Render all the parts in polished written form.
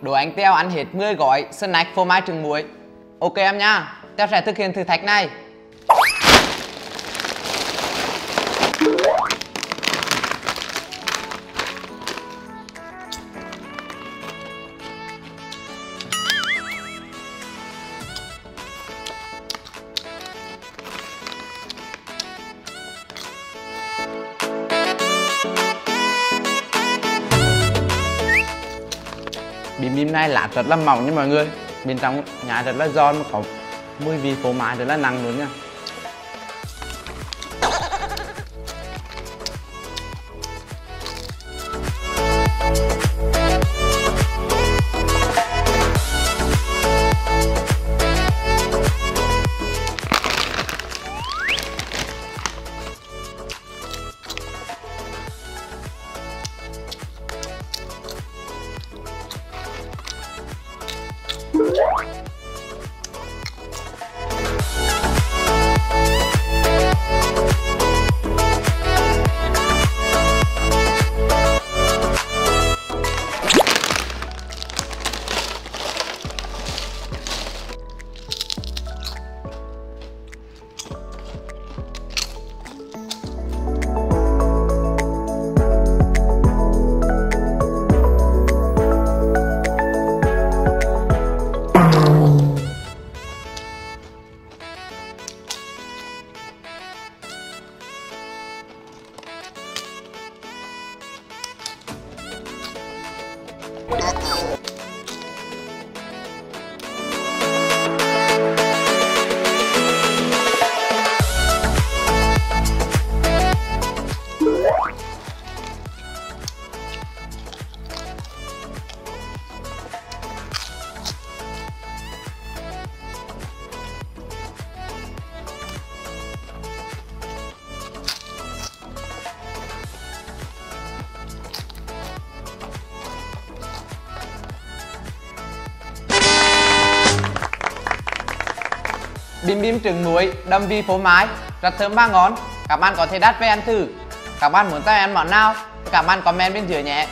Đố anh Teo ăn hết 10 gói snack phô mai trứng muối. Ok em nha, Teo sẽ thực hiện thử thách này. Bim bim này lát rất là mỏng nha mọi người, bên trong nhái rất là giòn, có mùi vị phô mai rất là nặng luôn nha. Bim bim trứng muối đậm vị phô mai rất thơm và ngon. Các bạn có thể đặt về ăn thử. Các bạn muốn tôi ăn món nào các bạn comment bên dưới nhé.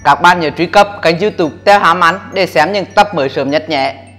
Các bạn nhớ truy cập kênh YouTube teohaman để xem những tập mới sớm nhất nhé.